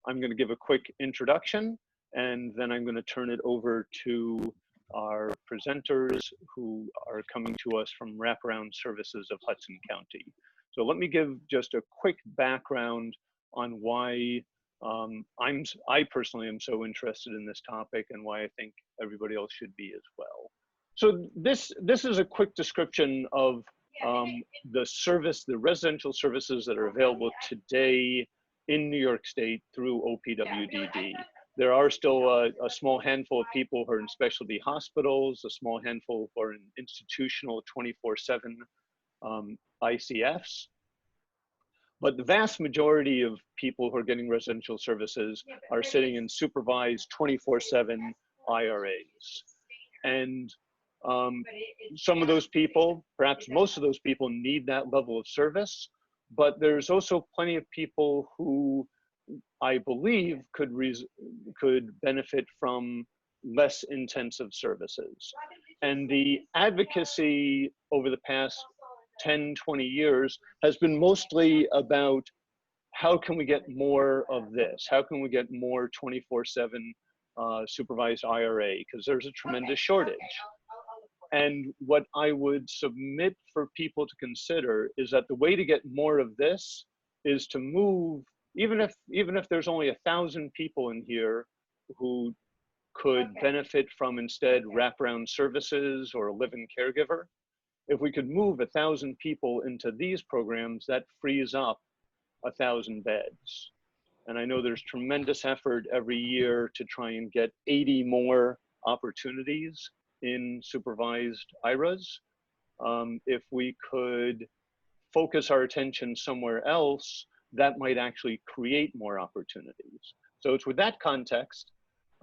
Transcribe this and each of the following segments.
I'm going to give a quick introduction, and then I'm going to turn it over to our presenters who are coming to us from Wraparound Services of Hudson County. So let me give just a quick background on why I personally am so interested in this topic and why I think everybody else should be as well. So this is a quick description of the residential services that are available today in New York State through OPWDD. There are still a small handful of people who are in specialty hospitals, a small handful who are in institutional 24/7 ICFs. But the vast majority of people who are getting residential services are sitting in supervised 24/7 IRAs. And some of those people, perhaps most of those people, need that level of service, but there's also plenty of people who I believe could benefit from less intensive services. And the advocacy over the past 10, 20 years has been mostly about how can we get more of this? How can we get more 24/7 supervised IRA? Because there's a tremendous shortage. And what I would submit for people to consider is that the way to get more of this is to move, even if there's only 1,000 people in here who could benefit from instead wraparound services or a live-in caregiver, if we could move 1,000 people into these programs, that frees up 1,000 beds. And I know there's tremendous effort every year to try and get 80 more opportunities in supervised IRAs. If we could focus our attention somewhere else, that might actually create more opportunities. So it's with that context,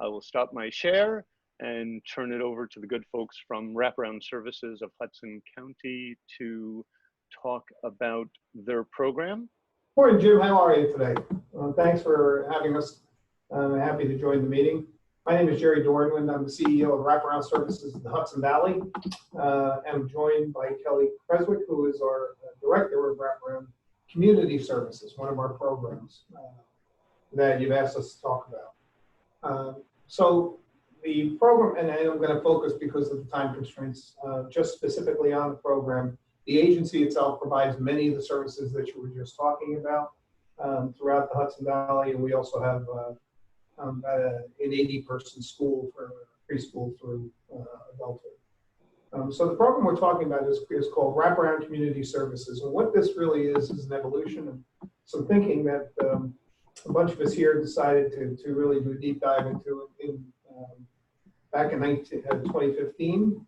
I will stop my share and turn it over to the good folks from Wraparound Services of Hudson County to talk about their program. Morning, Jim. How are you today? Thanks for having us. I'm happy to join the meeting. My name is Jerry Dornwind. I'm the CEO of Wraparound Services in the Hudson Valley. I'm joined by Kelly Creswick, who is our Director of Wraparound Community Services, one of our programs that you've asked us to talk about. So the program, and I'm going to focus because of the time constraints, just specifically on the program. The agency itself provides many of the services that you were just talking about throughout the Hudson Valley, and we also have an 80-person school for preschool through adulthood. So the program we're talking about is called Wraparound Community Services, and what this really is an evolution of some thinking that a bunch of us here decided to really do a deep dive into back in 2015.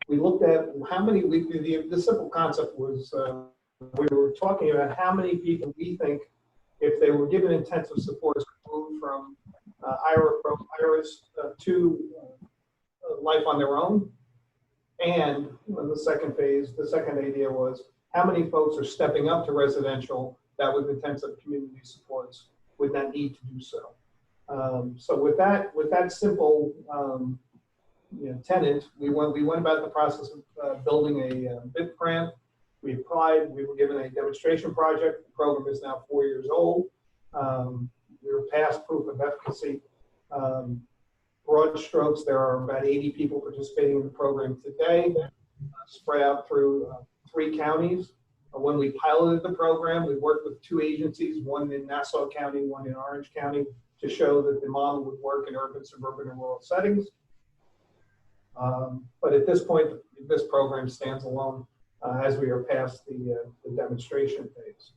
We looked at how many, the simple concept was we were talking about how many people we think, if they were given intensive supports, could move from IRAs to life on their own. And the second phase, the second idea was how many folks are stepping up to residential that with intensive community supports would not need to do so. So with that simple tenant, we went about the process of building a BIP grant. We applied. We were given a demonstration project. The program is now 4 years old. We were past proof of efficacy. Broad strokes, there are about 80 people participating in the program today, spread out through 3 counties. When we piloted the program, we worked with 2 agencies, one in Nassau County, one in Orange County, to show that the model would work in urban, suburban, and rural settings. But at this point, this program stands alone as we are past the demonstration phase.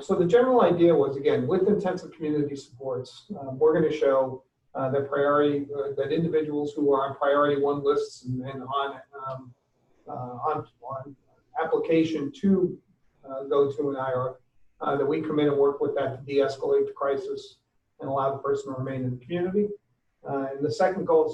So the general idea was, again, with intensive community supports, we're going to show that individuals who are on priority 1 lists and on application to go to an IRA, that we come in and work with that to de-escalate the crisis and allow the person to remain in the community. And the second goal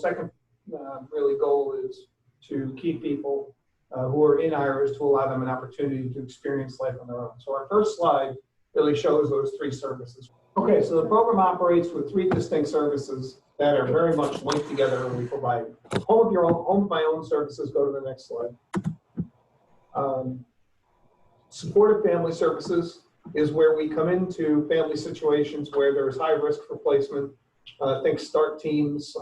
is to keep people who are in IRAs, to allow them an opportunity to experience life on their own. So our first slide really shows those 3 services. Okay, so the program operates with 3 distinct services that are very much linked together, and we provide home of my own services. Go to the next slide. Supportive family services is where we come into family situations where there's high risk for placement. Think start teams,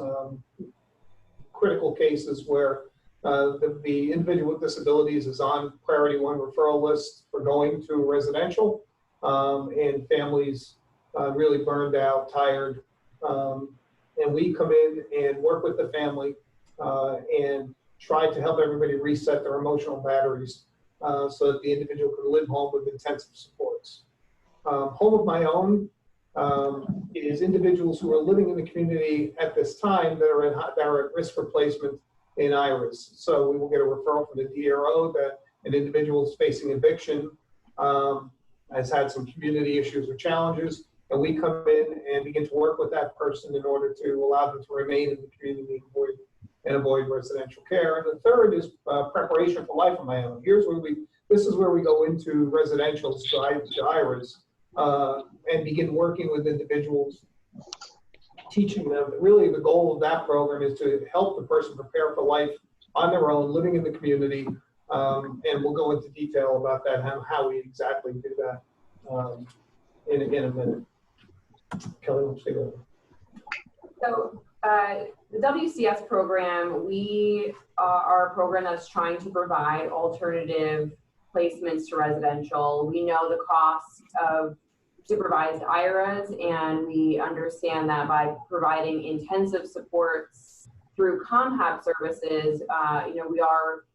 critical cases where the individual with disabilities is on priority 1 referral list for going to residential, and families really burned out, tired. And we come in and work with the family and try to help everybody reset their emotional batteries so that the individual can live home with intensive supports. Home of My Own is individuals who are living in the community at this time that are at risk for placement in IRAs. So we will get a referral from the DRO that an individual is facing eviction, has had some community issues or challenges, and we come in and begin to work with that person in order to allow them to remain in the community and avoid residential care. And the third is preparation for life on my own. This is where we go into residentials to IRAs and begin working with individuals, teaching them. Really, the goal of that program is to help the person prepare for life on their own, living in the community. And we'll go into detail about that, how we exactly do that in a minute. Kelly, let's see that. So the WCS program, we are a program that's trying to provide alternative placements to residential. We know the cost of supervised IRAs, and we understand that by providing intensive supports through ComHab services, we are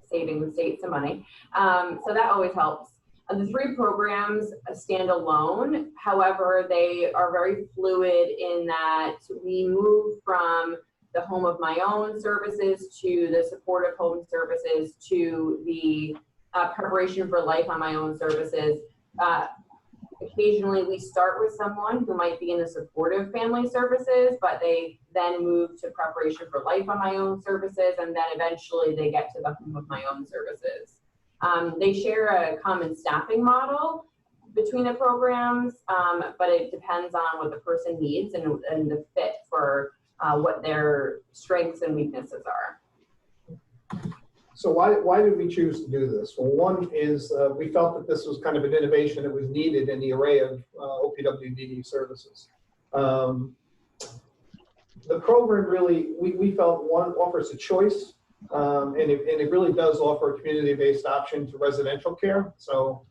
saving the state some money. So that always helps. The 3 programs stand alone. However, they are very fluid in that we move from the Home of My Own services to the supportive home services to the preparation for life on my own services. Occasionally we start with someone who might be in the supportive family services, but they then move to preparation for life on my own services, and then eventually they get to the Home of My Own services. They share a common staffing model between the programs, but it depends on what the person needs and the fit for what their strengths and weaknesses are. So why did we choose to do this? Well, one is we felt that this was kind of an innovation that was needed in the array of OPWDD services. The program really, we felt, one, offers a choice, and it really does offer a community-based option to residential care. So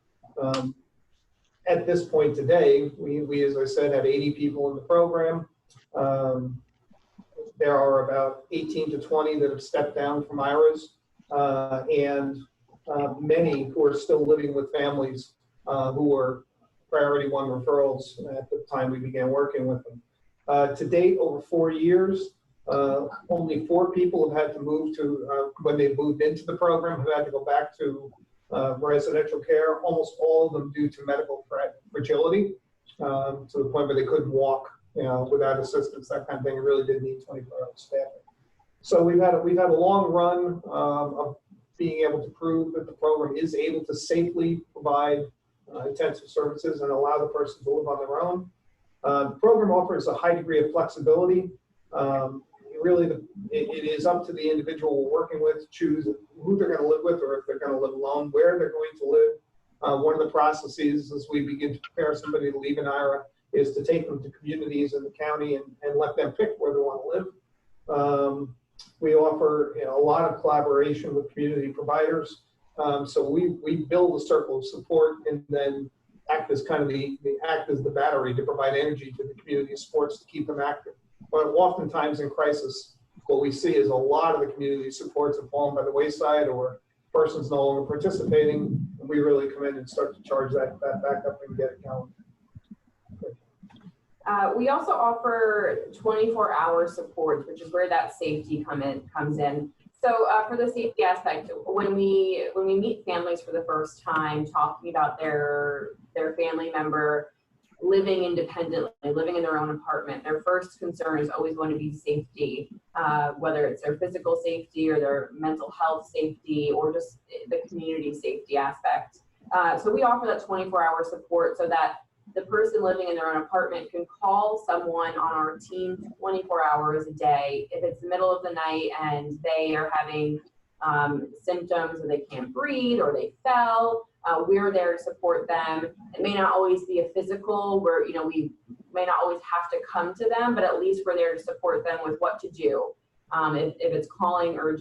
at this point today, we, as I said, have 80 people in the program. There are about 18 to 20 that have stepped down from IRAs. And many who are still living with families who were priority 1 referrals at the time we began working with them. To date, over 4 years, only 4 people have had to move to, when they moved into the program, have had to go back to residential care, almost all of them due to medical fragility, to the point where they couldn't walk, without assistance, that kind of thing. It really did need 24-hour staffing. So we've had a long run of being able to prove that the program is able to safely provide intensive services and allow the person to live on their own. The program offers a high degree of flexibility. It is up to the individual we're working with to choose who they're going to live with, or if they're going to live alone, where they're going to live. One of the processes as we begin to prepare somebody to leave an IRA is to take them to communities in the county and let them pick where they want to live. We offer a lot of collaboration with community providers. So we build a circle of support and then act as kind of the battery to provide energy to the community supports to keep them active. But oftentimes in crisis, what we see is a lot of the community supports have fallen by the wayside, or persons no longer participating, and we really come in and start to charge that back up and get it going. We also offer 24-hour support, which is where that safety comes in. So for the safety aspect, when we meet families for the first time, talking about their family member living independently, living in their own apartment, their first concern is always going to be safety, whether it's their physical safety or their mental health safety or just the community safety aspect. So we offer that 24-hour support so that the person living in their own apartment can call someone on our team 24 hours a day. If it's the middle of the night and they are having symptoms or they can't breathe or they fell, We're there to support them. It may not always be a physical where, you know, we may not always have to come to them, but at least we're there to support them with what to do. If it's calling or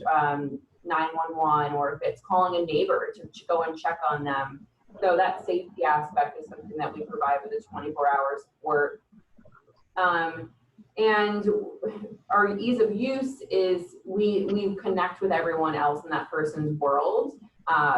911, or if it's calling a neighbor to go and check on them. So that safety aspect is something that we provide with the 24-hour support. And our ease of use is we connect with everyone else in that person's world,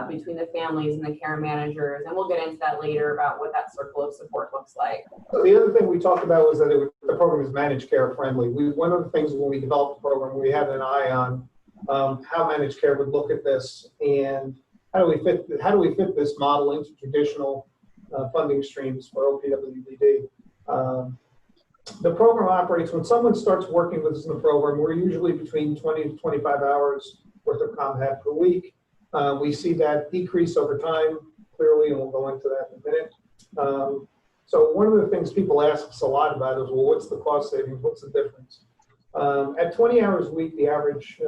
between the families and the care managers, and we'll get into that later about what that circle of support looks like. So the other thing we talked about was that the program is managed care friendly. One of the things when we developed the program, we had an eye on how managed care would look at this, and how do we fit this model into traditional funding streams for OPWDD. The program operates when someone starts working with us in the program. We're usually between 20 to 25 hours worth of combat per week. We see that decrease over time, clearly, and we'll go into that in a minute. So one of the things people ask us a lot about is, well, what's the cost savings? What's the difference? At 20 hours a week, the average,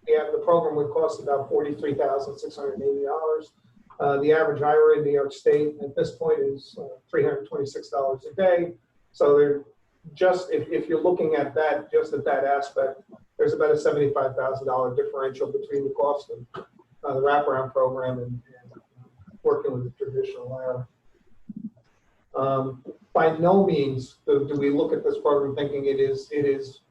the program would cost about $43,680. The average IRA in New York State at this point is $326 a day. So they're just, if you're looking at that, just at that aspect, there's about a $75,000 differential between the cost of the wraparound program and working with the traditional IRA. By no means do we look at this program thinking it is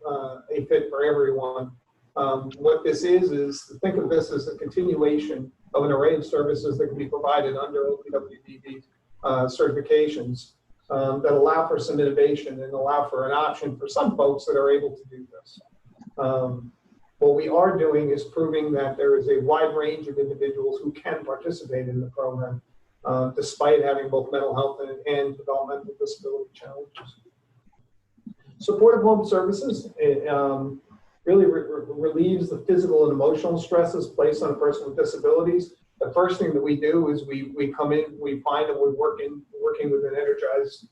a fit for everyone. What this is think of this as a continuation of an array of services that can be provided under OPWDD certifications that allow for some innovation and allow for an option for some folks that are able to do this. What we are doing is proving that there is a wide range of individuals who can participate in the program, despite having both mental health and developmental disability challenges. Supportive home services really relieves the physical and emotional stresses placed on a person with disabilities. The first thing that we do is we come in, we find that we're working with an energized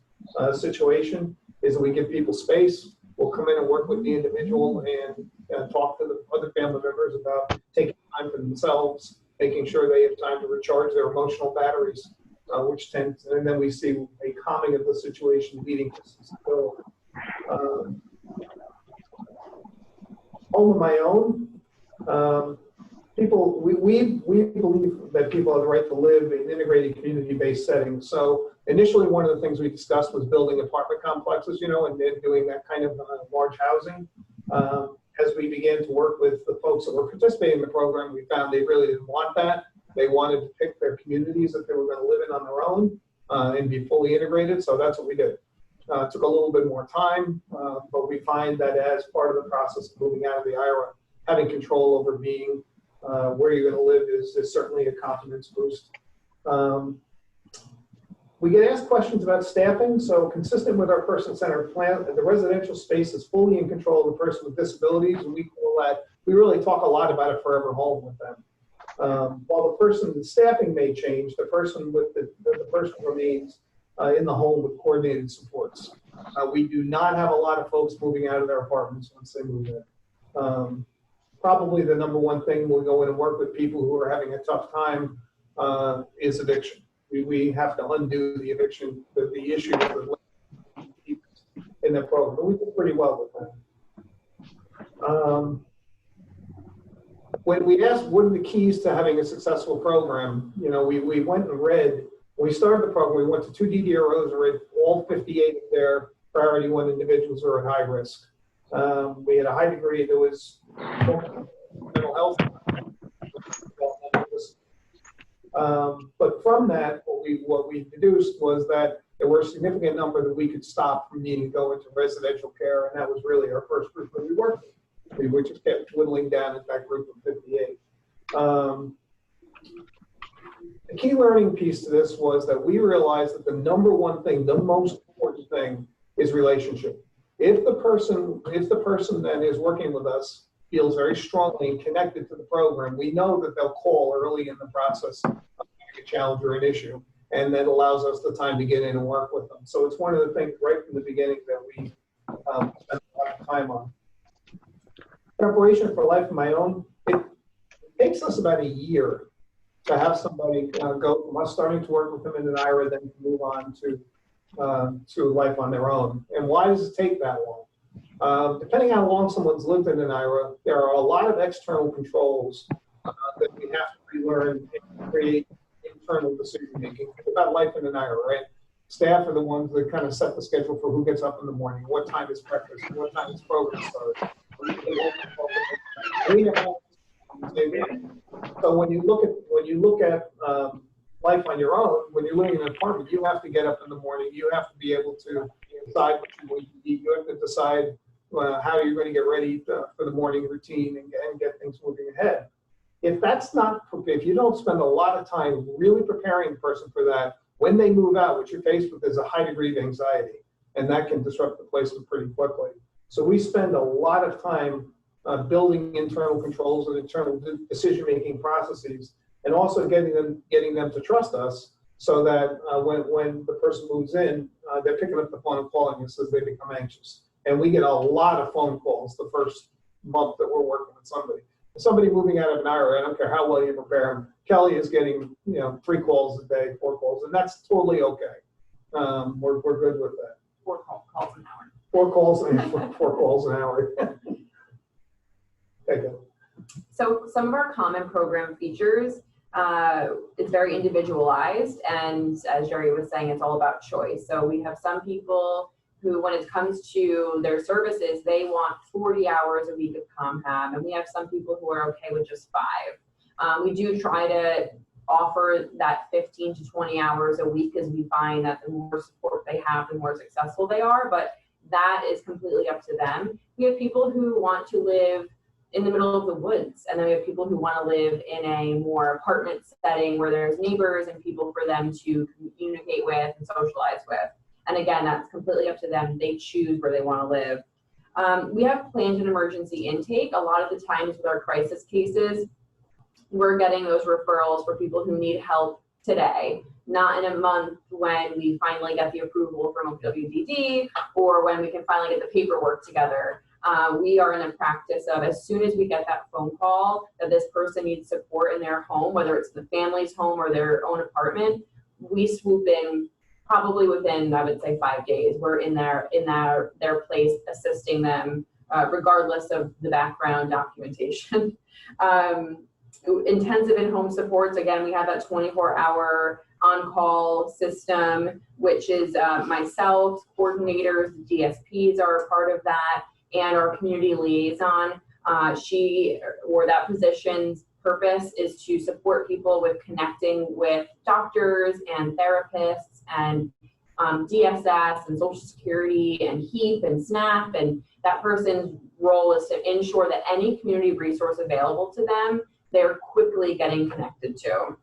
situation, is that we give people space. We'll come in and work with the individual and talk to the other family members about taking time for themselves, making sure they have time to recharge their emotional batteries, and then we see a calming of the situation leading to stability. Home of my own. We believe that people have the right to live in integrated community-based settings. So initially, one of the things we discussed was building apartment complexes, and then doing that kind of large housing. As we began to work with the folks that were participating in the program, we found they really didn't want that. They wanted to pick their communities that they were going to live in on their own and be fully integrated. So that's what we did. It took a little bit more time, but we find that as part of the process of moving out of the IRA, having control over being where you're going to live is certainly a confidence boost. We get asked questions about staffing. So consistent with our person-centered plan, the residential space is fully in control of the person with disabilities, and we call that, we really talk a lot about a forever home with them. While the staffing may change, the person remains in the home with coordinated supports. We do not have a lot of folks moving out of their apartments once they move in. Probably the number one thing we'll go in and work with people who are having a tough time is eviction. We have to undo the eviction, the issue in the program. We did pretty well with that. When we asked what are the keys to having a successful program, we went and read. When we started the program, we went to 2 DDROs and read all 58 of their priority 1 individuals who are at high risk. We had a high degree, there was mental health. But from that, what we deduced was that there were a significant number that we could stop from needing to go into residential care, and that was really our first group that we worked with. We just kept whittling down at that group of 58. The key learning piece to this was that we realized that the number one thing, the most important thing, is relationship. If the person that is working with us feels very strongly and connected to the program, we know that they'll call early in the process of having a challenge or an issue, and that allows us the time to get in and work with them. So it's one of the things right from the beginning that we spent a lot of time on. Preparation for life of my own, it takes us about a year to have somebody go from us starting to work with them in an IRA, then move on to life on their own. And why does it take that long? Depending on how long someone's lived in an IRA, there are a lot of external controls that we have to relearn and create internal decision making. Think about life in an IRA, right? Staff are the ones that kind of set the schedule for who gets up in the morning, what time is breakfast, what time is program starts. So when you look at life on your own, when you're living in an apartment, you have to get up in the morning. You have to be able to decide what you want to eat. You have to decide how you're going to get ready for the morning routine and get things moving ahead. If you don't spend a lot of time really preparing the person for that, when they move out, what you're faced with is a high degree of anxiety, and that can disrupt the placement pretty quickly. So we spend a lot of time building internal controls and internal decision-making processes, and also getting them to trust us, so that when the person moves in, they're picking up the phone and calling us as they become anxious. And we get a lot of phone calls the first month that we're working with somebody. Somebody moving out of an IRA, I don't care how well you prepare them, Kelly is getting 3 calls a day, 4 calls, and that's totally okay. We're good with that. 4 calls an hour. 4 calls an hour. Thank you. So some of our common program features, it's very individualized, and as Jerry was saying, it's all about choice. So we have some people who, when it comes to their services, they want 40 hours a week of ComHab, and we have some people who are okay with just 5. We do try to offer that 15 to 20 hours a week, because we find that the more support they have, the more successful they are, but that is completely up to them. We have people who want to live in the middle of the woods, and then we have people who want to live in a more apartment setting where there's neighbors and people for them to communicate with and socialize with. And again, that's completely up to them. They choose where they want to live. We have planned an emergency intake. A lot of the times with our crisis cases, we're getting those referrals for people who need help today, not in a month when we finally get the approval from OWDD or when we can finally get the paperwork together. We are in a practice of, as soon as we get that phone call that this person needs support in their home, whether it's the family's home or their own apartment, we swoop in probably within, I would say, 5 days. We're in their place, assisting them, regardless of the background documentation. Intensive in-home supports, again, we have that 24-hour on-call system, which is myself, coordinators, DSPs are a part of that, and our community liaison. That position's purpose is to support people with connecting with doctors and therapists and DSS and Social Security and HEAP and SNAP, and that person's role is to ensure that any community resource available to them, they're quickly getting connected to.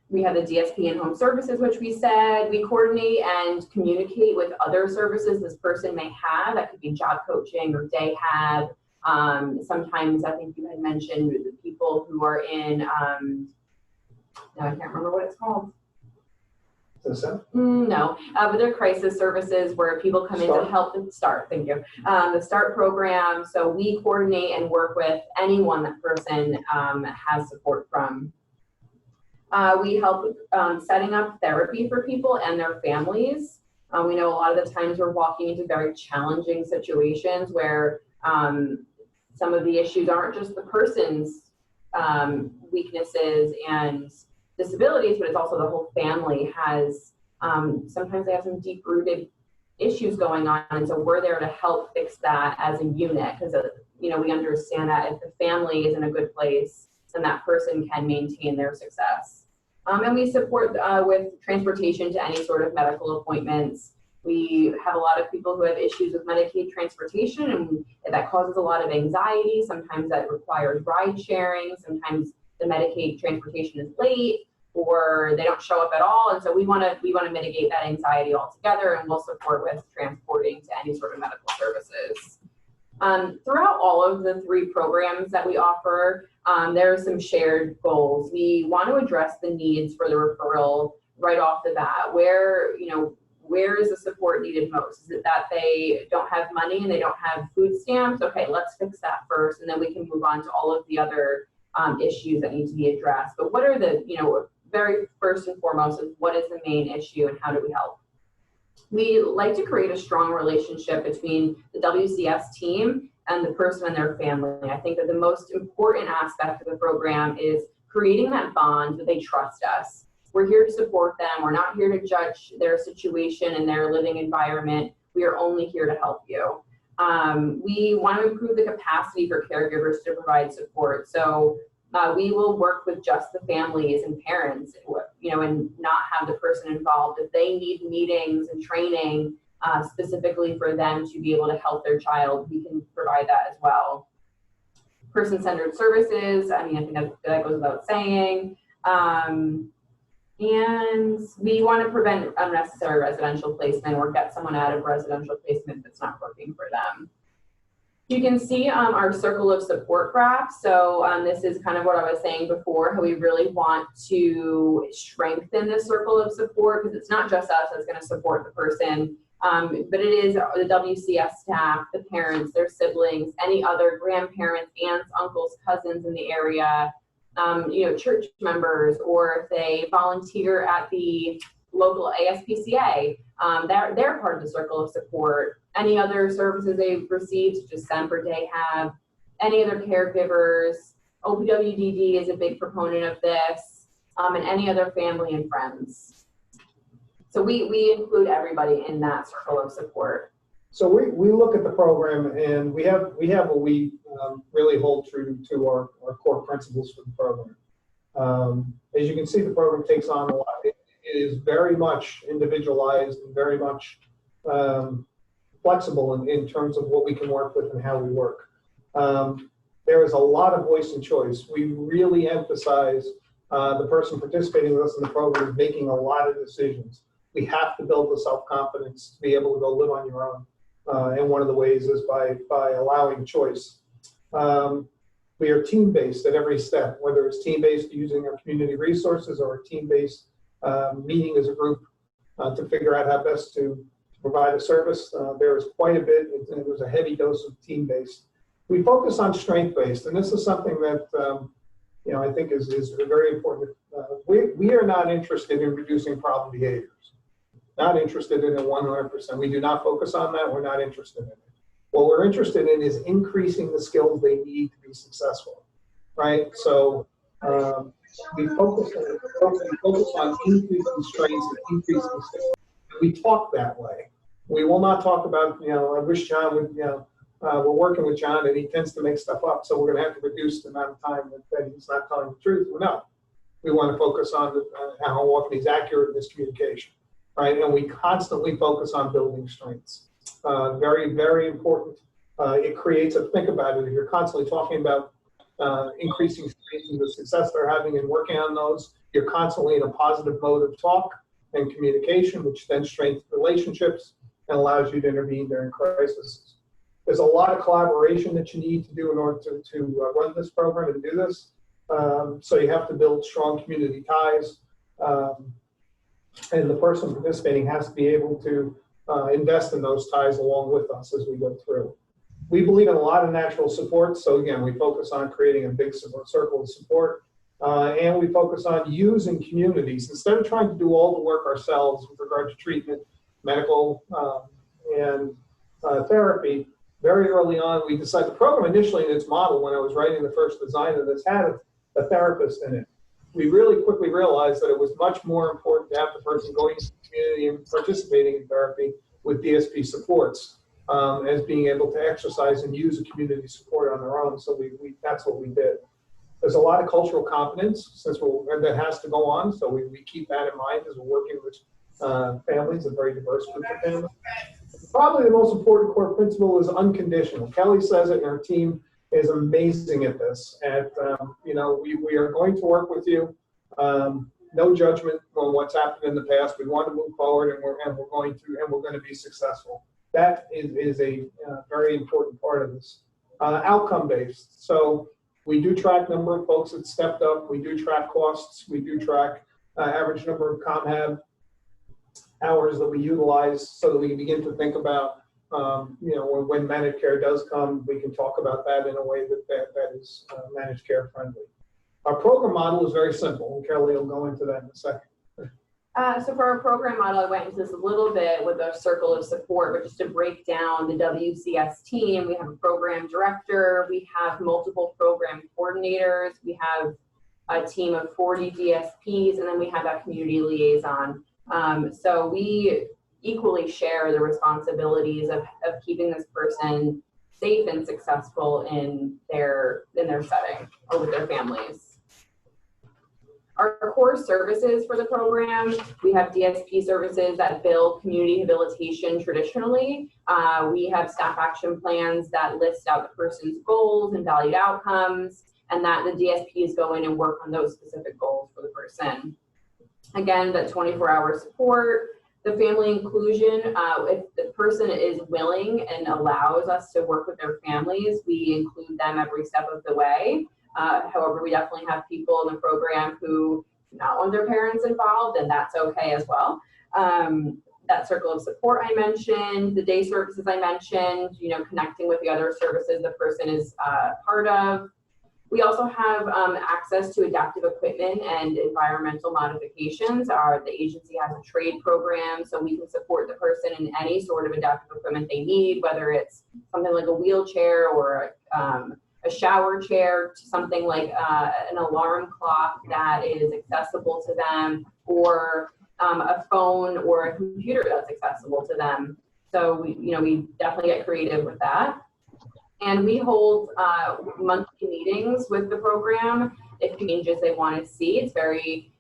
We have the DSP and home services, which we said. We coordinate and communicate with other services this person may have. That could be job coaching or day hab. Sometimes, I think you had mentioned the people who are in, now I can't remember what it's called. No, but they're crisis services where people come in to help them start. Thank you. The START program. So we coordinate and work with anyone that person has support from. We help setting up therapy for people and their families. We know a lot of the times we're walking into very challenging situations where some of the issues aren't just the person's weaknesses and disabilities, but it's also the whole family has, sometimes they have some deep-rooted issues going on, and so we're there to help fix that as a unit, because we understand that if the family is in a good place, then that person can maintain their success. And we support with transportation to any sort of medical appointments. We have a lot of people who have issues with Medicaid transportation, and that causes a lot of anxiety. Sometimes that requires ride sharing. Sometimes the Medicaid transportation is late or they don't show up at all. And so we want to mitigate that anxiety altogether, and we'll support with transporting to any sort of medical services. Throughout all of the 3 programs that we offer, there are some shared goals. We want to address the needs for the referral right off the bat. Where is the support needed most? Is it that they don't have money and they don't have food stamps? Okay, let's fix that first, and then we can move on to all of the other issues that need to be addressed. But what are the, very first and foremost is what is the main issue and how do we help? We like to create a strong relationship between the WCS team and the person and their family. I think that the most important aspect of the program is creating that bond that they trust us. We're here to support them. We're not here to judge their situation and their living environment. We are only here to help you. We want to improve the capacity for caregivers to provide support. So we will work with just the families and parents, and not have the person involved. If they need meetings and training specifically for them to be able to help their child, we can provide that as well. Person-centered services, I think that goes without saying. And we want to prevent unnecessary residential placement or get someone out of residential placement that's not working for them. You can see our circle of support graph. So this is kind of what I was saying before, how we really want to strengthen the circle of support, because it's not just us that's going to support the person, but it is the WCS staff, the parents, their siblings, any other grandparents, aunts, uncles, cousins in the area, church members, or if they volunteer at the local ASPCA, they're part of the circle of support. Any other services they've received, such as Semper Day have, any other caregivers, OPWDD is a big proponent of this, and any other family and friends. So we include everybody in that circle of support. So we look at the program, and we have what we really hold true to our core principles for the program. As you can see, the program takes on a lot. It is very much individualized and very much flexible in terms of what we can work with and how we work. There is a lot of voice and choice. We really emphasize the person participating with us in the program is making a lot of decisions. We have to build the self-confidence to be able to go live on your own. And one of the ways is by allowing choice. We are team-based at every step, whether it's team-based using our community resources or a team-based meeting as a group to figure out how best to provide a service. There is quite a bit. It was a heavy dose of team-based. We focus on strength-based, and this is something that I think is very important. We are not interested in reducing problem behaviors. Not interested in it 100%. We do not focus on that. We're not interested in it. What we're interested in is increasing the skills they need to be successful, right? So we focus on increasing strengths and increasing skills. We talk that way. We will not talk about, I wish John would, we're working with John and he tends to make stuff up, so we're going to have to reduce the amount of time that he's not telling the truth. Well, no, we want to focus on how often he's accurate in his communication, right? And we constantly focus on building strengths. Very, very important. It creates think about it, if you're constantly talking about increasing strengths and the success they're having and working on those, you're constantly in a positive mode of talk and communication, which then strengthens relationships and allows you to intervene during crises. There's a lot of collaboration that you need to do in order to run this program and do this. So you have to build strong community ties. And the person participating has to be able to invest in those ties along with us as we go through. We believe in a lot of natural support. So again, we focus on creating a big circle of support. And we focus on using communities. Instead of trying to do all the work ourselves with regard to treatment, medical, and therapy, very early on, we decided the program initially in its model, when I was writing the first design of this, had a therapist in it. We really quickly realized that it was much more important to have the person going into the community and participating in therapy with DSP supports as being able to exercise and use a community support on their own. So that's what we did. There's a lot of cultural competence that has to go on, so we keep that in mind as we're working with families, a very diverse group of families. Probably the most important core principle is unconditional. Kelly says it, and our team is amazing at this. And we are going to work with you. No judgment on what's happened in the past. We want to move forward, and we're going to be successful. That is a very important part of this. Outcome based. So we do track number of folks that stepped up. We do track costs. We do track average number of ComHab hours that we utilize, so that we can begin to think about, when managed care does come, we can talk about that in a way that is managed care friendly. Our program model is very simple, and Kelly will go into that in a second. So for our program model, I went into this a little bit with a circle of support, but just to break down the WCS team, we have a program director, we have multiple program coordinators, we have a team of 40 DSPs, and then we have that community liaison. So we equally share the responsibilities of keeping this person safe and successful in their setting or with their families. Our core services for the program, we have DSP services that bill community rehabilitation traditionally. We have staff action plans that list out the person's goals and valued outcomes, and that the DSPs go in and work on those specific goals for the person. Again, that 24-hour support, the family inclusion, if the person is willing and allows us to work with their families, we include them every step of the way. However, we definitely have people in the program who do not want their parents involved, and that's okay as well. That circle of support I mentioned, the day services I mentioned, you know, connecting with the other services the person is part of. We also have access to adaptive equipment and environmental modifications. The agency has a trade program, so we can support the person in any sort of adaptive equipment they need, whether it's something like a wheelchair or a shower chair, to something like an alarm clock that is accessible to them, or a phone or a computer that's accessible to them. So we definitely get creative with that. And we hold monthly meetings with the program if changes they want to see. It's very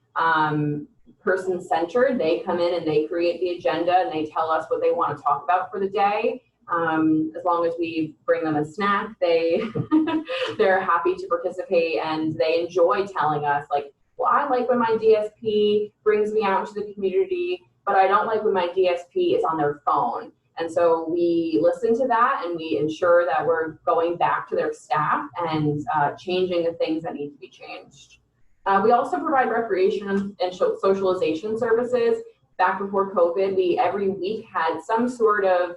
person-centered. They come in and they create the agenda and they tell us what they want to talk about for the day. As long as we bring them a snack, they're happy to participate, and they enjoy telling us, like, well, I like when my DSP brings me out into the community, but I don't like when my DSP is on their phone. And so we listen to that, and we ensure that we're going back to their staff and changing the things that need to be changed. We also provide recreation and socialization services. Back before COVID, we every week had some sort of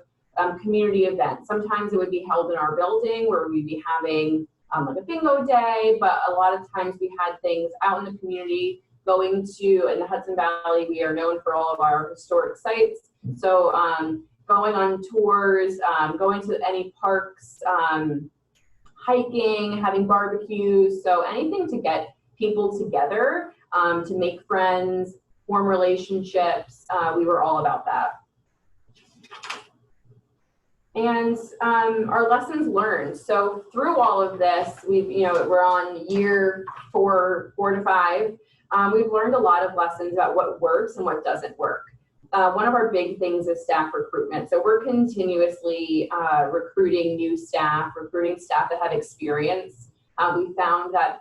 community event. Sometimes it would be held in our building where we'd be having like a bingo day, but a lot of times we had things out in the community. In the Hudson Valley, we are known for all of our historic sites. So going on tours, going to any parks, hiking, having barbecues. So anything to get people together, to make friends, form relationships. We were all about that. And our lessons learned. So through all of this, we're on year four to five. We've learned a lot of lessons about what works and what doesn't work. One of our big things is staff recruitment. So we're continuously recruiting new staff, recruiting staff that have experience. We found that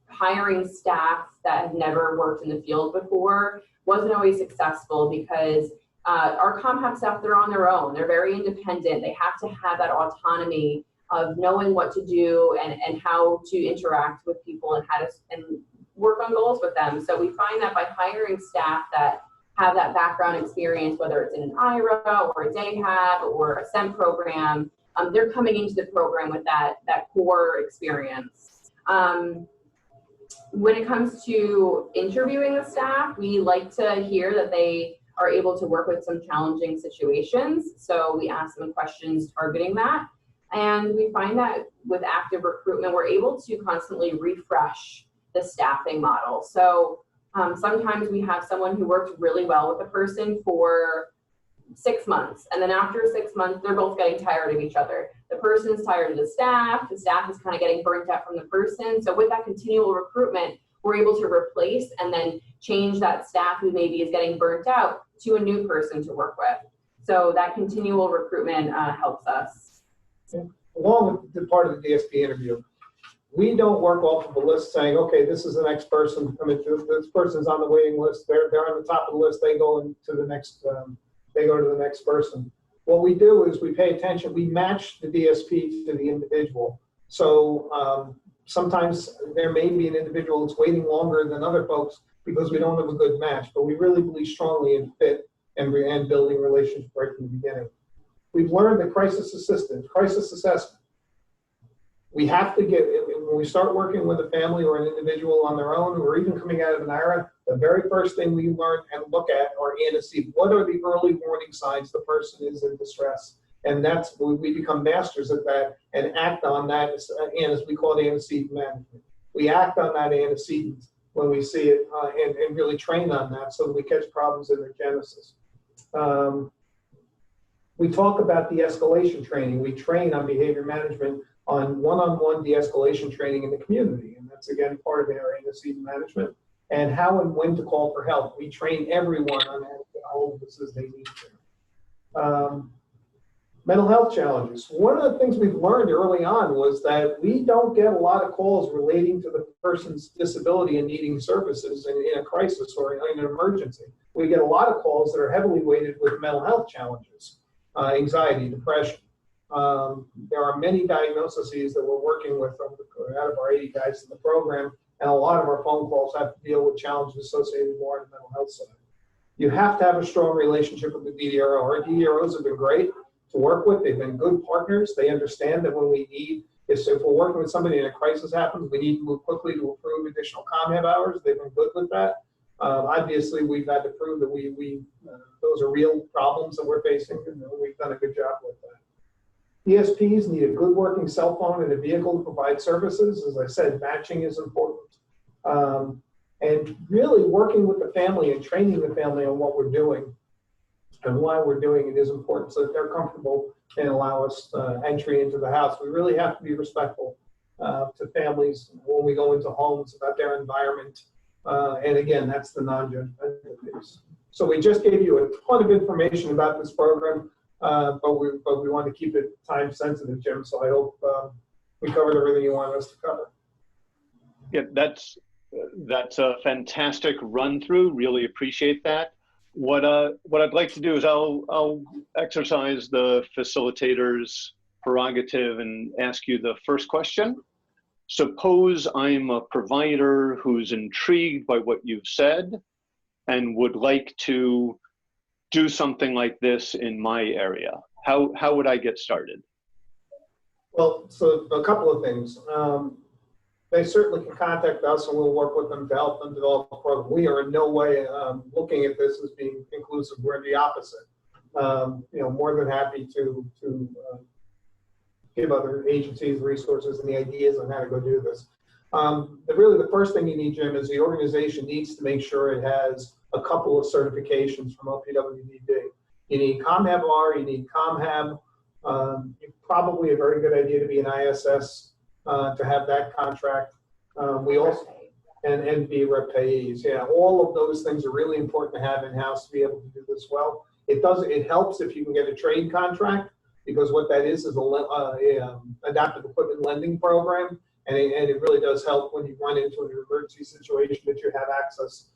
hiring staff that have never worked in the field before wasn't always successful, because our ComHab staff, they're on their own. They're very independent. They have to have that autonomy of knowing what to do and how to interact with people and how to work on goals with them. So we find that by hiring staff that have that background experience, whether it's in an IRA or a DayHab or a SEM program, they're coming into the program with that core experience. When it comes to interviewing the staff, we like to hear that they are able to work with some challenging situations. So we ask them questions targeting that. And we find that with active recruitment, we're able to constantly refresh the staffing model. So sometimes we have someone who works really well with a person for 6 months. And then after 6 months, they're both getting tired of each other. The person's tired of the staff is kind of getting burnt out from the person. So with that continual recruitment, we're able to replace and then change that staff who maybe is getting burnt out to a new person to work with. So that continual recruitment helps us. Along with the part of the DSP interview, we don't work off of a list saying, okay, this is the next person. I mean, this person's on the waiting list. They're on the top of the list. They go into the next. They go to the next person. What we do is we pay attention. We match the DSP to the individual. So sometimes there may be an individual that's waiting longer than other folks because we don't have a good match. But we really believe strongly in fit and building relationships right from the beginning. We've learned that crisis assessment We have to get, when we start working with a family or an individual on their own, or even coming out of an IRA, the very first thing we learn and look at are antecedents. What are the early warning signs the person is in distress? And that's when we become masters at that and act on that, and as we call it, antecedent management. We act on that antecedent when we see it and really train on that so that we catch problems in their genesis. We talk about de-escalation training. We train on behavior management on one-on-one de-escalation training in the community. And that's, again, part of our antecedent management. And how and when to call for help. We train everyone on how to get hold of this as they need to. Mental health challenges. One of the things we've learned early on was that we don't get a lot of calls relating to the person's disability and needing services in a crisis or in an emergency. We get a lot of calls that are heavily weighted with mental health challenges, anxiety, depression. There are many diagnoses that we're working with out of our 80 guys in the program, and a lot of our phone calls have to deal with challenges associated more on the mental health side. You have to have a strong relationship with the DDRO. Our DDROs have been great to work with. They've been good partners. They understand that when we need, if we're working with somebody and a crisis happens, we need to move quickly to approve additional ComHab hours. They've been good with that. Obviously, we've had to prove that those are real problems that we're facing, and we've done a good job with that. ESPs need a good working cell phone and a vehicle to provide services. As I said, matching is important. And really working with the family and training the family on what we're doing and why we're doing it is important so that they're comfortable and allow us entry into the house. We really have to be respectful to families when we go into homes about their environment. And again, that's the non-judgmental piece. So we just gave you a ton of information about this program, but we want to keep it time sensitive, Jim. So I hope we covered everything you want us to cover. Yeah, that's a fantastic run through. Really appreciate that. What I'd like to do is I'll exercise the facilitator's prerogative and ask you the first question. Suppose I'm a provider who's intrigued by what you've said and would like to do something like this in my area. How would I get started? Well, so a couple of things. They certainly can contact us and we'll work with them to help them develop a program. We are in no way looking at this as being inclusive. We're the opposite. More than happy to give other agencies resources and the ideas on how to go do this. But really the first thing you need, Jim, is the organization needs to make sure it has a couple of certifications from OPWDD. You need ComHab R, you need ComHab. Probably a very good idea to be an ISS to have that contract. We also, and be rep payees. Yeah, all of those things are really important to have in-house to be able to do this well. It helps if you can get a trade contract, because what that is a adaptive equipment lending program, and it really does help when you run into an emergency situation that you have access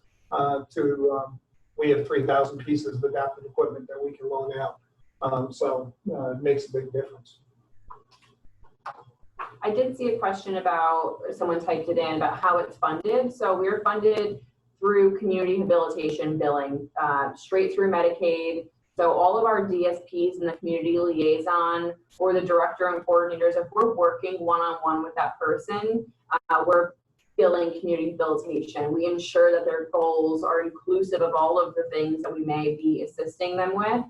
to. We have 3,000 pieces of adaptive equipment that we can loan out, so it makes a big difference. I did see a question about, someone typed it in, about how it's funded. So we're funded through community habilitation billing, straight through Medicaid. So all of our DSPs and the community liaison or the director and coordinators, if we're working one-on-one with that person, we're billing community habilitation. We ensure that their goals are inclusive of all of the things that we may be assisting them with.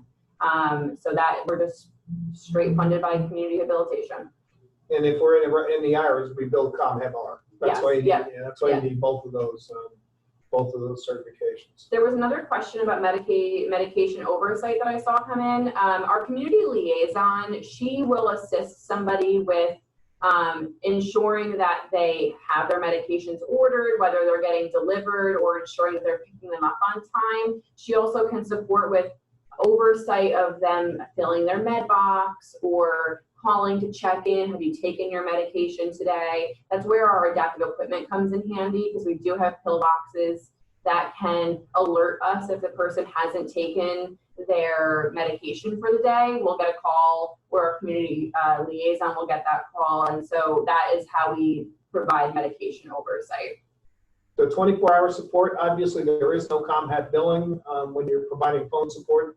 So that we're just straight funded by community habilitation. And if we're in the IRAs, we build ComHab R. That's why you need, you need both of those certifications. There was another question about medication oversight that I saw come in. Our community liaison, she will assist somebody with ensuring that they have their medications ordered, whether they're getting delivered, or ensuring that they're picking them up on time. She also can support with oversight of them filling their med box or calling to check in. Have you taken your medication today? That's where our adaptive equipment comes in handy, because we do have pill boxes that can alert us if the person hasn't taken their medication for the day. We'll get a call, or our community liaison will get that call. And so that is how we provide medication oversight. So 24-hour support, obviously there is no ComHab billing when you're providing phone support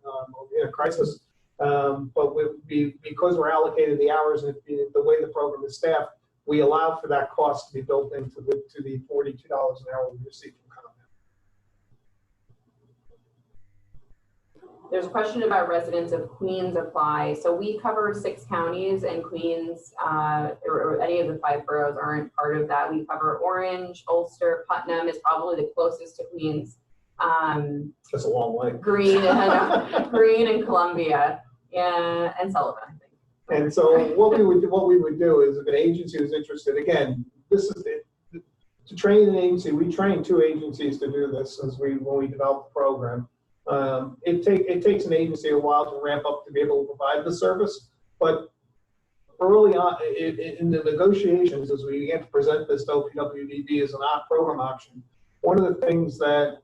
in a crisis. But because we're allocated the hours and the way the program is staffed, we allow for that cost to be built into the $42 an hour we receive from ComEd. There's a question about residents of Queens apply. So we cover 6 counties, and Queens, or any of the 5 boroughs aren't part of that. We cover Orange, Ulster, Putnam is probably the closest to Queens. That's a long way. Greene and Columbia, and Sullivan, I think. And so what we would do is, if an agency was interested, again, this is to train an agency. We train 2 agencies to do this when we develop the program. It takes an agency a while to ramp up to be able to provide the service, but early on in the negotiations, as we began to present this to OPWDD as an program option, one of the things that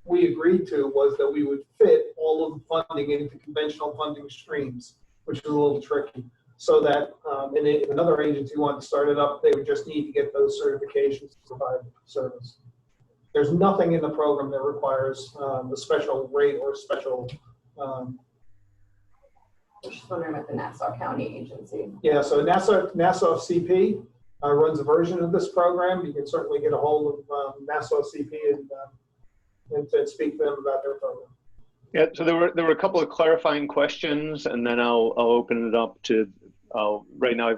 we agreed to was that we would fit all of the funding into conventional funding streams, which is a little tricky. So that if another agency wanted to start it up, they would just need to get those certifications to provide the service. There's nothing in the program that requires a special rate or special. I'm just wondering about the Nassau County Agency. Yeah, so Nassau CP runs a version of this program. You can certainly get a hold of Nassau CP and speak to them about their program. Yeah, so there were a couple of clarifying questions, and then I'll open it up to. Right now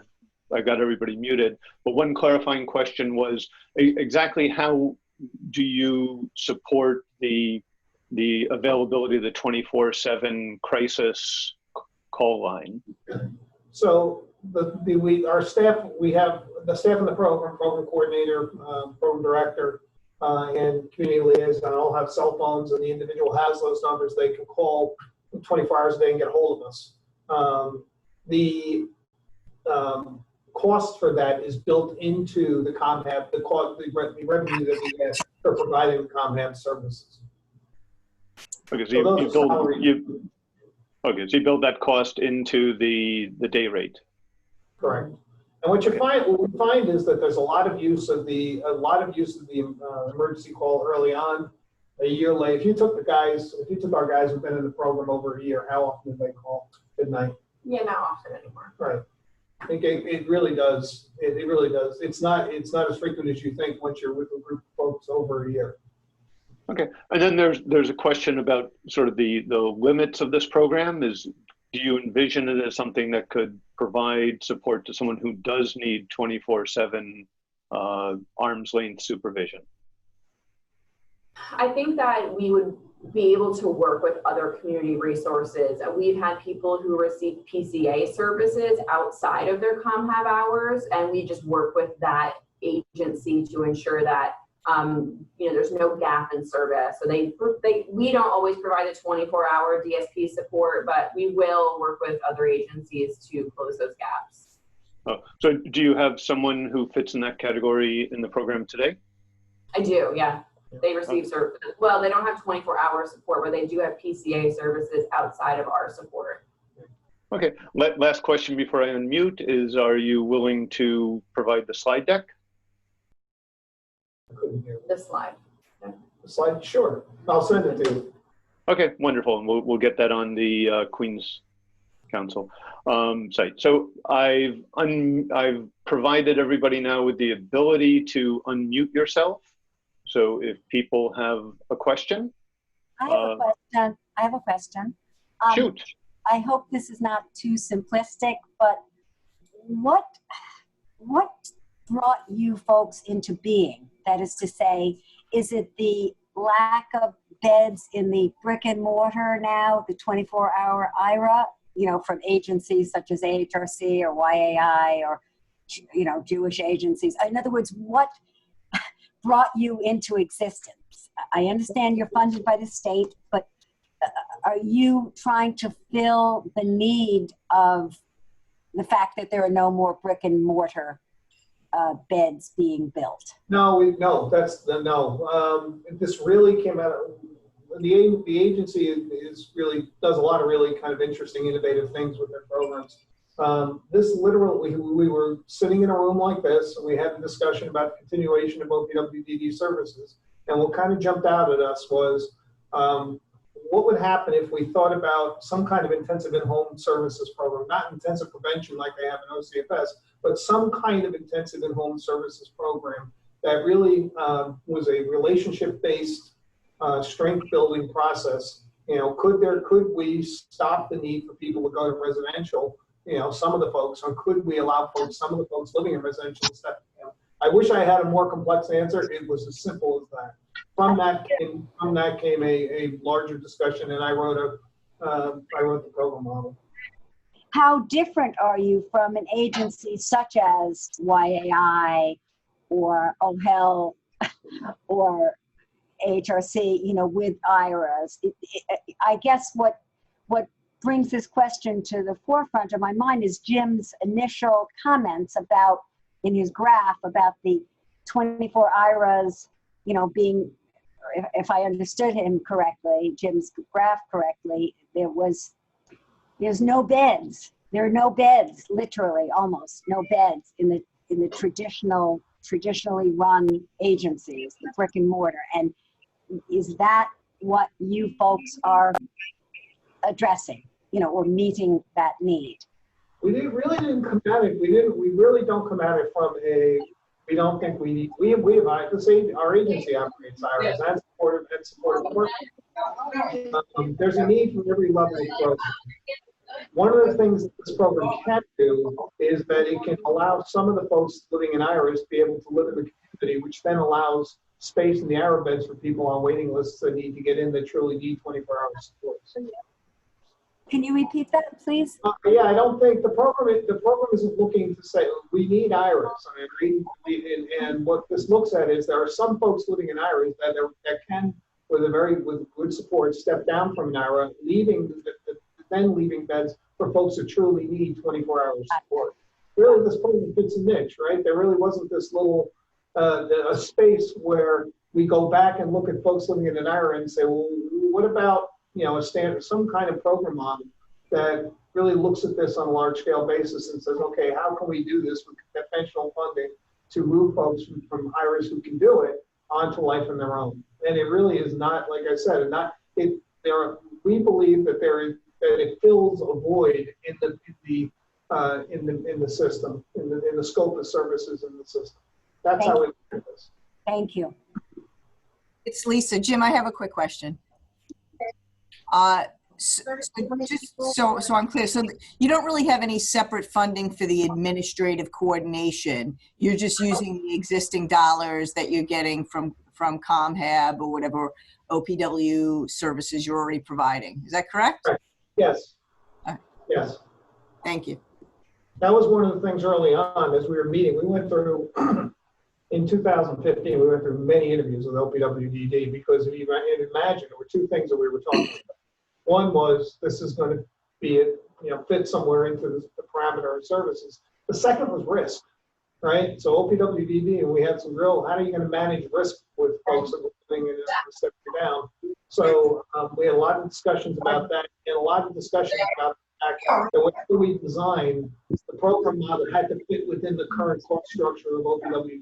I've got everybody muted, but one clarifying question was exactly how do you support the availability of the 24/7 crisis call line? So our staff, we have the staff in the program coordinator, program director, and community liaison all have cell phones, and the individual has those numbers. They can call 24 hours a day and get a hold of us. The cost for that is built into the ComHab, the revenue that we get for providing the ComHab services. Okay, so so you build that cost into the day rate. Correct. And what we find is that there's a lot of use of the emergency call early on. A year late, if you took our guys who've been in the program over a year, how often do they call at night? Yeah, not often anymore. Right. I think it really does. It really does. It's not as frequent as you think once you're with a group of folks over a year. Okay, and then there's a question about sort of the limits of this program. Do you envision it as something that could provide support to someone who does need 24/7 arm's length supervision? I think that we would be able to work with other community resources. We've had people who receive PCA services outside of their ComHab hours, and we just work with that agency to ensure that there's no gap in service. So we don't always provide the 24-hour DSP support, but we will work with other agencies to close those gaps. Oh, so do you have someone who fits in that category in the program today? I do, yeah. They receive services. Well, they don't have 24-hour support, but they do have PCA services outside of our support. Okay, last question before I unmute is, are you willing to provide the slide deck? The slide. The slide, sure. I'll send it to you. Okay, wonderful. And we'll get that on the Queens Council site. So I've provided everybody now with the ability to unmute yourself. So if people have a question. I have a question. Shoot. I hope this is not too simplistic, but what brought you folks into being? That is to say, is it the lack of beds in the brick and mortar now, the 24-hour IRA, from agencies such as AHRC or YAI or, Jewish agencies? In other words, what brought you into existence? I understand you're funded by the state, but are you trying to fill the need of the fact that there are no more brick and mortar beds being built? No. This really came out of the agency does a lot of really kind of interesting, innovative things with their programs. This literally, we were sitting in a room like this, and we had a discussion about the continuation of OPWDD services. And what kind of jumped out at us was what would happen if we thought about some kind of intensive in-home services program, not intensive prevention like they have in OCFS, but some kind of intensive in-home services program that really was a relationship-based strength-building process. You know, could we stop the need for people to go to residential? You know, some of the folks, or could we allow some of the folks living in residential stuff? You know, I wish I had a more complex answer. It was as simple as that. From that came a larger discussion, and I wrote the program model. How different are you from an agency such as YAI or OHEL or HRC, you know, with IRAs? I guess what brings this question to the forefront of my mind is Jim's initial comments about, in his graph, about the 24 IRAs, you know, being, if I understood him correctly, Jim's graph correctly, there's no beds. There are no beds, literally, almost no beds in the traditionally run agencies, the brick and mortar. And is that what you folks are addressing, you know, or meeting that need? We really didn't come at it. We really don't come at it from a, we don't think we need, we have, let's say our agency operates IRAs. That's supportive work. There's a need for every level of program. One of the things that this program can do is that it can allow some of the folks living in IRAs to be able to live in the community, which then allows space in the IRA beds for people on waiting lists that need to get in that truly need 24-hour support. Can you repeat that, please? Yeah, I don't think the program isn't looking to say we need IRAs. I mean, and what this looks at is there are some folks living in IRAs that can, with good support, step down from an IRA, then leaving beds for folks that truly need 24-hour support. Really, this program fits a niche, right? There really wasn't this little a space where we go back and look at folks living in an IRA and say, well, what about, you know, some kind of program model that really looks at this on a large scale basis and says, okay, how can we do this with conventional funding to move folks from IRAs who can do it onto life on their own? And it really is not, like I said, we believe that it fills a void in the system, in the scope of services in the system. That's how we look at this. Thank you. It's Lisa. Jim, I have a quick question. So I'm clear. So you don't really have any separate funding for the administrative coordination. You're just using the existing dollars that you're getting from ComHab or whatever OPW services you're already providing. Is that correct? Right. Yes. Yes. Thank you. That was one of the things early on as we were meeting. We went through, in 2015, we went through many interviews with OPWDD because if you imagine, there were two things that we were talking about. One was this is going to be, fit somewhere into the parameter of services. The second was risk, right? So OPWDD, and we had some real, how are you going to manage risk with folks that were living in this step down? So we had a lot of discussions about that and a lot of discussions about the fact that when we designed, the program model had to fit within the current cost structure of OPWDD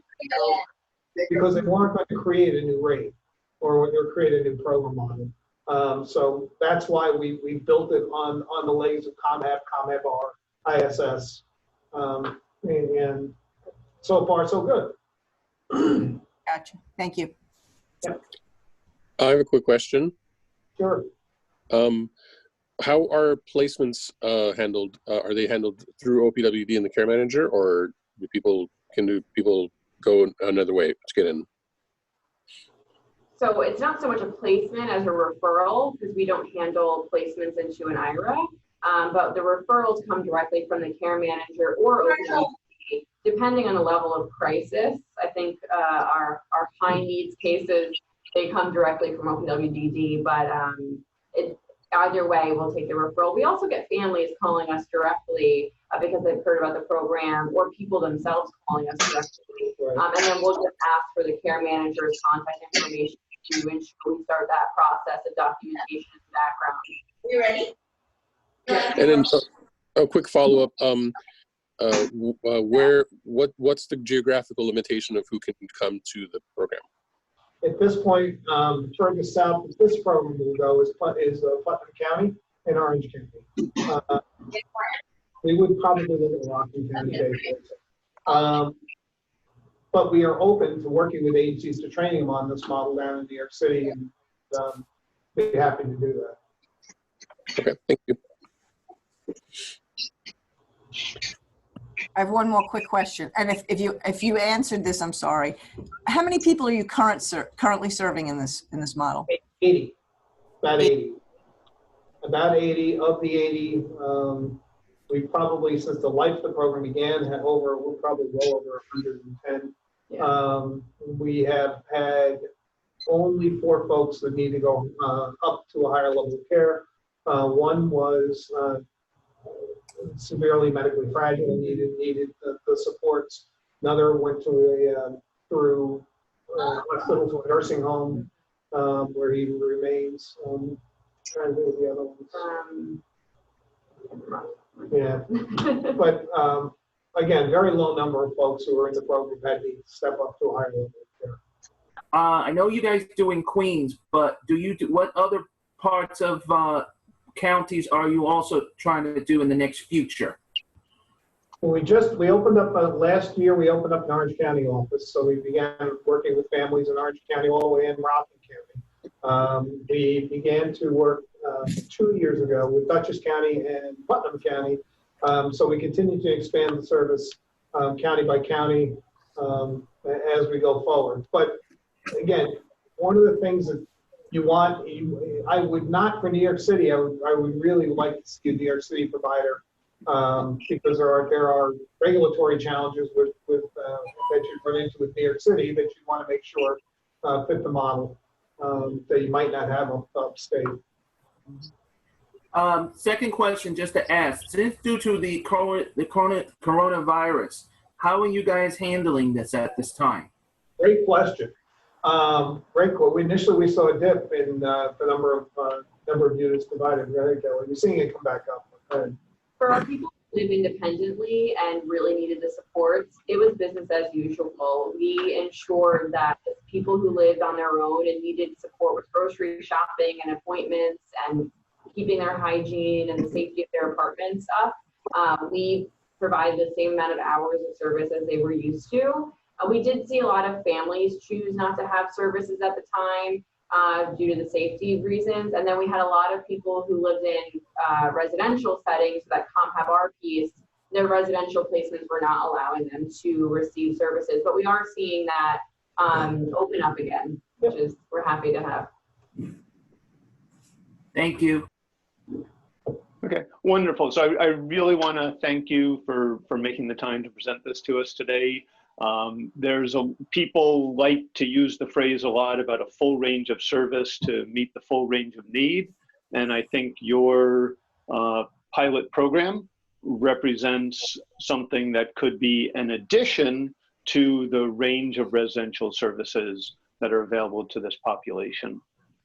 because they weren't going to create a new rate or they were create a new program model. So that's why we built it on the legs of ComHab, ComHab-R, ISS, and so far so good. Gotcha. Thank you. Yep. I have a quick question. Sure. How are placements handled? Are they handled through OPWD and the care manager, or can people go another way to get in? So it's not so much a placement as a referral because we don't handle placements into an IRA, but the referrals come directly from the care manager or OPWD, depending on the level of crisis. I think our high needs cases, they come directly from OPWDD, but either way, we'll take the referral. We also get families calling us directly because they've heard about the program, or people themselves calling us directly. And then we'll just ask for the care manager's contact information to ensure we start that process of documentation and background. You ready? And then a quick follow-up. What's the geographical limitation of who can come to the program? At this point, further south that this program will go is Putnam County and Orange County. We would probably look at Rockland County also. But we are open to working with agencies to train them on this model down in New York City, and be happy to do that. Okay, thank you. I have one more quick question, and if you answered this, I'm sorry. How many people are you currently serving in this model? 80, about 80. About 80. Of the 80, we probably, since the life of the program began, we're probably well over 110. Yeah. We have had only 4 folks that need to go up to a higher level of care. One was severely medically fragile and needed the supports. Another went to through hospital to a nursing home where he remains. Trying to do the other ones. Yeah, but again, very low number of folks who are in the program had to step up to a higher level of care. I know you guys do in Queens, but what other parts of counties are you also trying to do in the next future? We opened up last year. We opened up an Orange County office, so we began working with families in Orange County all the way in Rockland County. We began to work 2 years ago with Dutchess County and Putnam County. So we continue to expand the service county by county as we go forward. But again, one of the things that I would not for New York City. I would really like to see a New York City provider because there are regulatory challenges with that you run into with New York City that you want to make sure fit the model that you might not have upstate. Second question, just to ask, since due to the coronavirus, how are you guys handling this at this time? Great question. Initially, we saw a dip in the number of units provided. We're seeing it come back up. For our people who live independently and really needed the supports, it was business as usual. We ensured that people who lived on their own and needed support with grocery shopping and appointments and keeping their hygiene and the safety of their apartments up, we provided the same amount of hours of service as they were used to. We did see a lot of families choose not to have services at the time due to the safety reasons. And then we had a lot of people who lived in residential settings that comp have our piece. Their residential placements were not allowing them to receive services. But we are seeing that open up again, which is we're happy to have. Thank you. Okay, wonderful. So I really want to thank you for making the time to present this to us today. People like to use the phrase a lot about a full range of service to meet the full range of need. And I think your pilot program represents something that could be an addition to the range of residential services that are available to this population.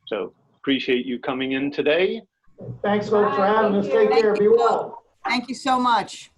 So appreciate you coming in today. Thanks, folks, for having us. Take care. Be well. Thank you so much.